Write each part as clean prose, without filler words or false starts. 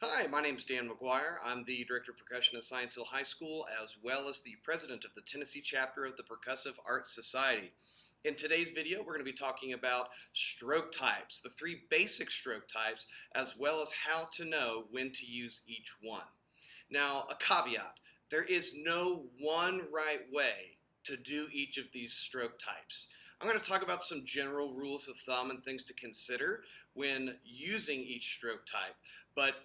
Hi, my name is Dan McGuire. I'm the Director of Percussion at Science Hill High School, as well as the President of the Tennessee Chapter of the Percussive Arts Society. In today's video, we're going to be talking about stroke types, the three basic stroke types, as well as how to know when to use each one. Now, a caveat, there is no one right way to do each of these stroke types. I'm going to talk about some general rules of thumb and things to consider when using each stroke type, but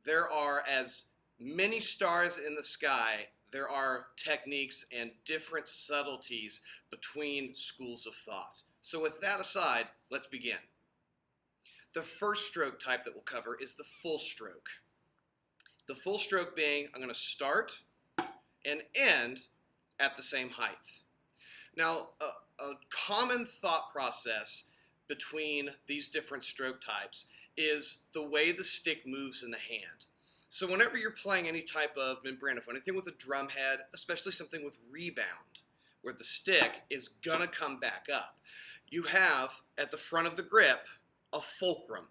there are as many stars in the sky, there are techniques and different subtleties between schools of thought. So with that aside, let's begin. The first stroke type that we'll cover is the full stroke. The full stroke being, I'm going to start and end at the same height. Now, a common thought process between these different stroke types is the way the stick moves in the hand. So whenever you're playing any type of membranophone, anything with a drum head, especially something with rebound, where the stick is gonna come back up, you have at the front of the grip a fulcrum.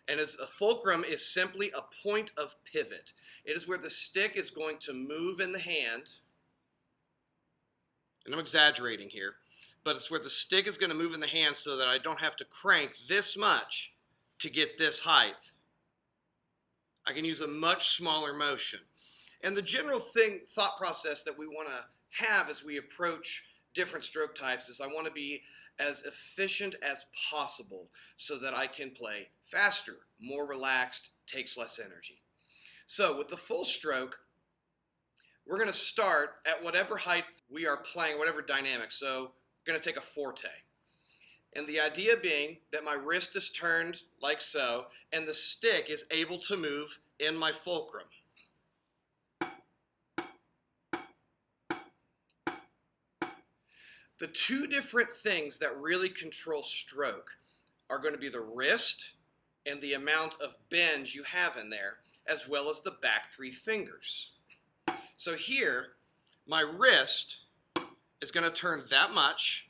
And a fulcrum is simply a point of pivot. It is where the stick is going to move in the hand, and I'm exaggerating here, but it's where the stick is going to move in the hand so that I don't have to crank this much to get this height. I can use a much smaller motion. And the general thought process that we want to have as we approach different stroke types is I want to be as efficient as possible so that I can play faster, more relaxed, takes less energy. So with the full stroke, we're going to start at whatever height we are playing, whatever dynamic. So we're going to take a forte. And the idea being that my wrist is turned like so, and the stick is able to move in my fulcrum. The two different things that really control stroke are going to be the wrist and the amount of bend you have in there, as well as the back three fingers. So here, my wrist is going to turn that much,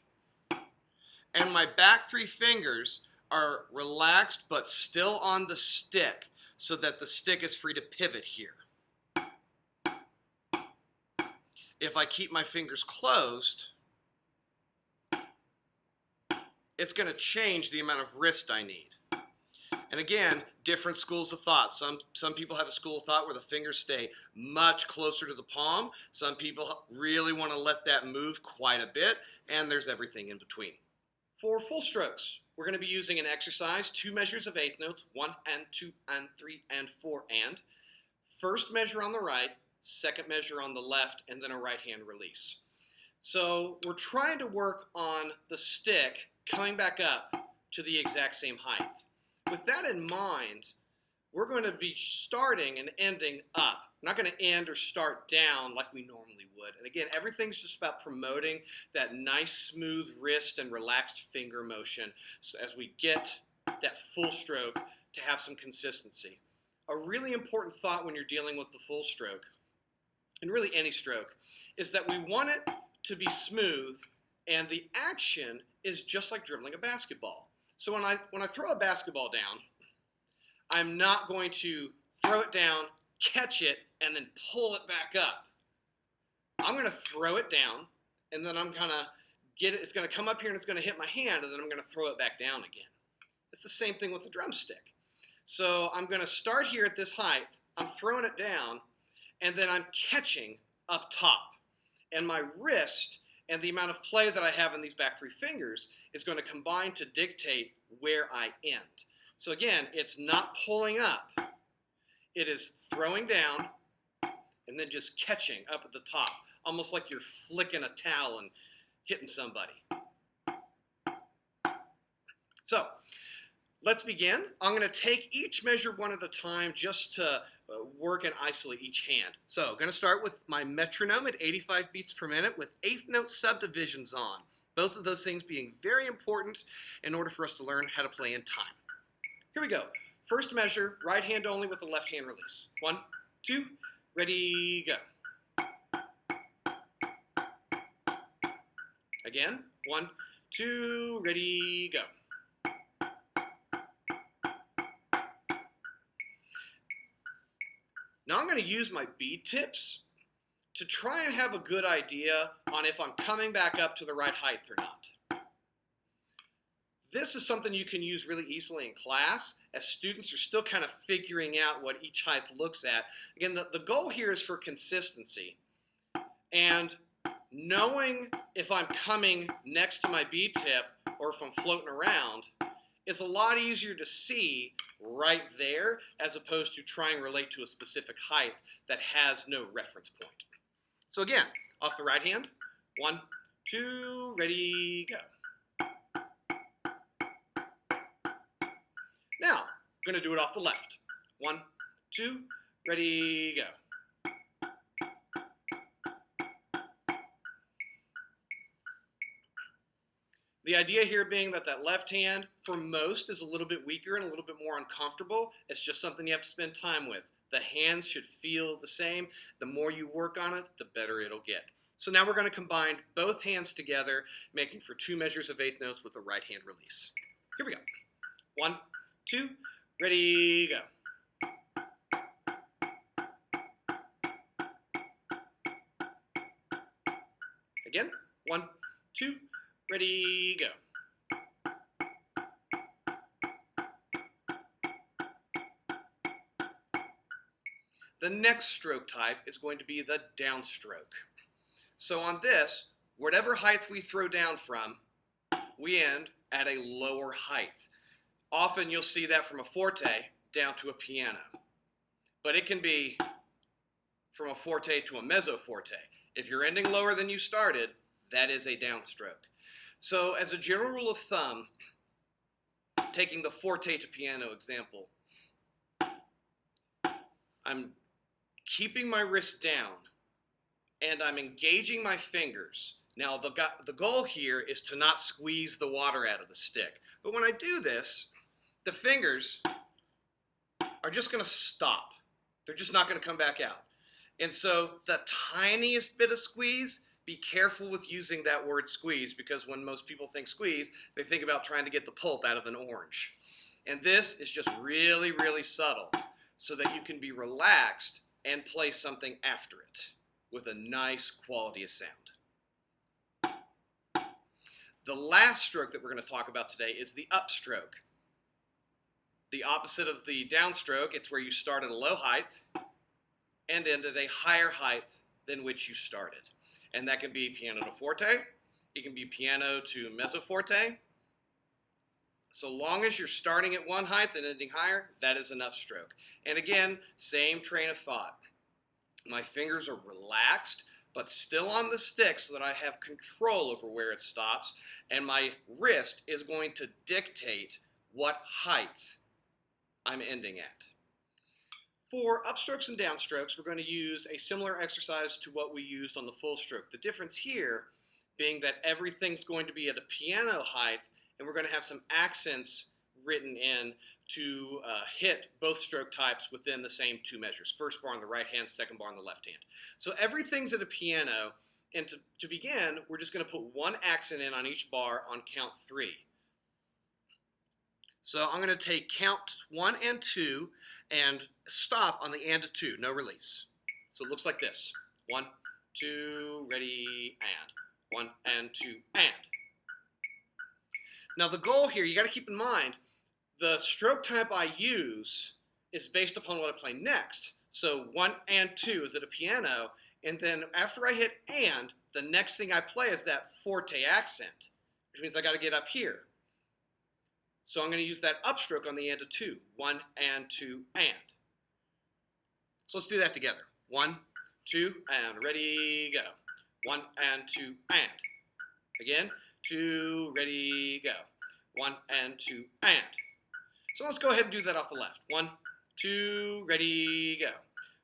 and my back three fingers are relaxed but still on the stick so that the stick is free to pivot here. If I keep my fingers closed, it's going to change the amount of wrist I need. And again, different schools of thought. Some people have a school of thought where the fingers stay much closer to the palm. Some people really want to let that move quite a bit, and there's everything in between. For full strokes, we're going to be using an exercise, 2 measures of eighth notes, 1 and 2 and 3 and 4 and. First measure on the right, second measure on the left, and then a right hand release. So we're trying to work on the stick coming back up to the exact same height. With that in mind, we're going to be starting and ending up. We're not going to end or start down like we normally would. And again, everything's just about promoting that nice smooth wrist and relaxed finger motion so as we get that full stroke to have some consistency. A really important thought when you're dealing with the full stroke, and really any stroke, is that we want it to be smooth, and the action is just like dribbling a basketball. So when I throw a basketball down, I'm not going to throw it down, catch it, and then pull it back up. I'm going to throw it down, and then I'm going to get it. It's going to come up here, and it's going to hit my hand, and then I'm going to throw it back down again. It's the same thing with the drumstick. So I'm going to start here at this height. I'm throwing it down, and then I'm catching up top. And my wrist and the amount of play that I have in these back three fingers is going to combine to dictate where I end. So again, it's not pulling up. It is throwing down and then just catching up at the top, almost like you're flicking a towel and hitting somebody. So let's begin. I'm going to take each measure one at a time just to work and isolate each hand. So I'm going to start with my metronome at 85 beats per minute with eighth note subdivisions on. Both of those things being very important in order for us to learn how to play in time. Here we go. First measure, right hand only with the left hand release. 1, 2, ready, go. Again, 1, 2, ready, go. Now I'm going to use my bead tips to try and have a good idea on if I'm coming back up to the right height or not. This is something you can use really easily in class as students are still kind of figuring out what each height looks at. Again, the goal here is for consistency. And knowing if I'm coming next to my bead tip or if I'm floating around is a lot easier to see right there as opposed to trying to relate to a specific height that has no reference point. So again, off the right hand, 1, 2, ready, go. Now, I'm going to do it off the left. 1, 2, ready, go. The idea here being that left hand, for most, is a little bit weaker and a little bit more uncomfortable. It's just something you have to spend time with. The hands should feel the same. The more you work on it, the better it'll get. So now we're going to combine both hands together, making for 2 measures of eighth notes with a right hand release. Here we go. 1, 2, ready, go. Again, 1, 2, ready, go. The next stroke type is going to be the downstroke. So on this, whatever height we throw down from, we end at a lower height. Often you'll see that from a forte down to a piano. But it can be from a forte to a mezzo forte. If you're ending lower than you started, that is a downstroke. So as a general rule of thumb, taking the forte to piano example, I'm keeping my wrist down and I'm engaging my fingers. Now the goal here is to not squeeze the water out of the stick. But when I do this, the fingers are just going to stop. They're just not going to come back out. And so the tiniest bit of squeeze, be careful with using that word squeeze, because when most people think squeeze, they think about trying to get the pulp out of an orange. And this is just really, really subtle so that you can be relaxed and play something after it with a nice quality of sound. The last stroke that we're going to talk about today is the upstroke. The opposite of the downstroke, it's where you start at a low height and end at a higher height than which you started. And that can be piano to forte, it can be piano to mezzo forte. So long as you're starting at one height and ending higher, that is an upstroke. And again, same train of thought. My fingers are relaxed, but still on the stick so that I have control over where it stops, and my wrist is going to dictate what height I'm ending at. For upstrokes and downstrokes, we're going to use a similar exercise to what we used on the full stroke. The difference here being that everything's going to be at a piano height, and we're going to have some accents written in to hit both stroke types within the same 2 measures. First bar on the right hand, second bar on the left hand. So everything's at a piano, and to begin, we're just going to put 1 accent in on each bar on count 3. So I'm going to take count 1 and 2 and stop on the and to 2, no release. So it looks like this. 1, 2, ready, and. 1 and 2, and. Now the goal here, you got to keep in mind, the stroke type I use is based upon what I play next. So 1 and 2 is at a piano, and then after I hit and, the next thing I play is that forte accent, which means I got to get up here. So I'm going to use that upstroke on the and to 2. 1 and 2 and. So let's do that together. 1, 2, and ready, go. 1 and 2 and. Again, 2, ready, go. 1 and 2 and. So let's go ahead and do that off the left. 1, 2, ready, go.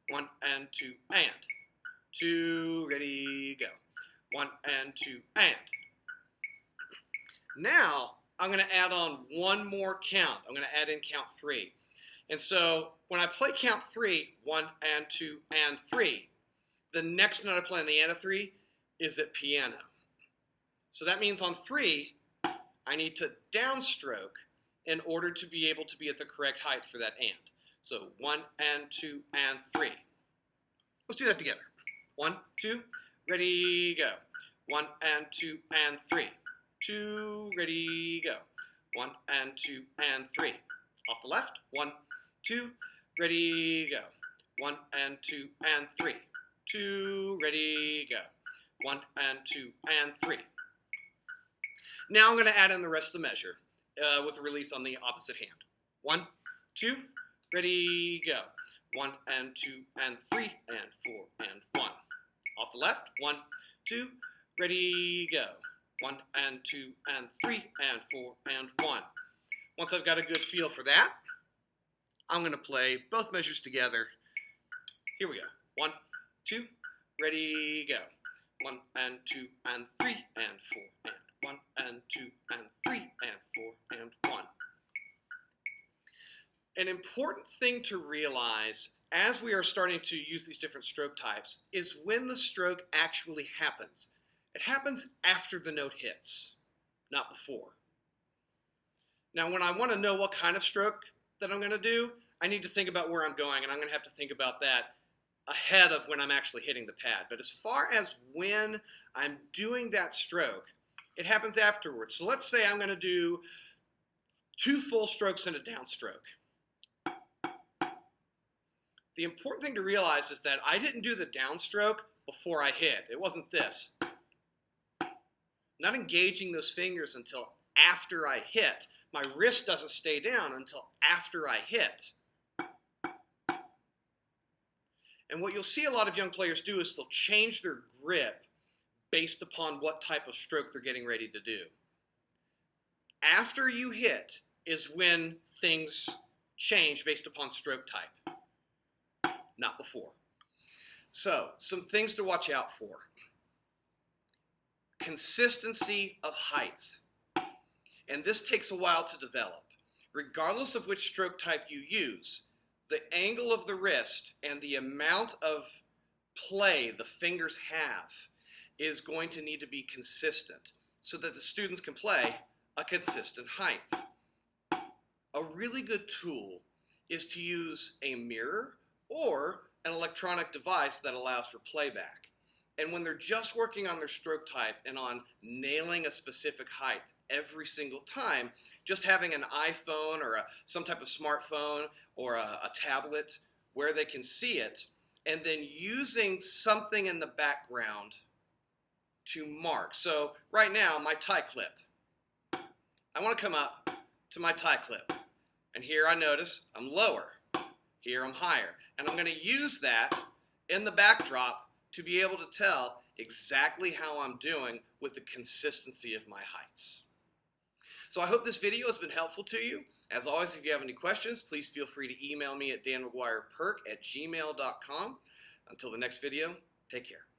1 and 2 and. 2, ready, go. 1 and 2 and. Now I'm going to add on 1 more count. I'm going to add in count 3. And so when I play count 3, 1 and 2 and 3, the next note I play on the and of 3 is at piano. So that means on 3, I need to downstroke in order to be able to be at the correct height for that and. So 1 and 2 and 3. Let's do that together. 1, 2, ready, go. 1 and 2 and 3. 2, ready, go. 1 and 2 and 3. Off the left. 1, 2, ready, go. 1 and 2 and 3. 2, ready, go. 1 and 2 and 3. Now I'm going to add in the rest of the measure with a release on the opposite hand. 1, 2, ready, go. 1 and 2 and 3 and 4 and 1. Off the left. 1, 2, ready, go. 1 and 2 and 3 and 4 and 1. Once I've got a good feel for that, I'm going to play both measures together. Here we go. 1, 2, ready, go. 1 and 2 and 3 and 4 and 1 and 2 and 3 and 4 and 1. An important thing to realize as we are starting to use these different stroke types is when the stroke actually happens. It happens after the note hits, not before. Now, when I want to know what kind of stroke that I'm going to do, I need to think about where I'm going, and I'm going to have to think about that ahead of when I'm actually hitting the pad. But as far as when I'm doing that stroke, it happens afterwards. So let's say I'm going to do 2 full strokes and a downstroke. The important thing to realize is that I didn't do the downstroke before I hit. It wasn't this. I'm not engaging those fingers until after I hit. My wrist doesn't stay down until after I hit. And what you'll see a lot of young players do is they'll change their grip based upon what type of stroke they're getting ready to do. After you hit is when things change based upon stroke type, not before. So, some things to watch out for. Consistency of height. And this takes a while to develop. Regardless of which stroke type you use, the angle of the wrist and the amount of play the fingers have is going to need to be consistent so that the students can play a consistent height. A really good tool is to use a mirror or an electronic device that allows for playback. And when they're just working on their stroke type and on nailing a specific height every single time, just having an iPhone or some type of smartphone or a tablet where they can see it, and then using something in the background to mark. So right now, my tie clip. I want to come up to my tie clip. And here I notice I'm lower. Here I'm higher. And I'm going to use that in the backdrop to be able to tell exactly how I'm doing with the consistency of my heights. So I hope this video has been helpful to you. As always, if you have any questions, please feel free to email me at danmcguireperk@gmail.com. Until the next video, take care.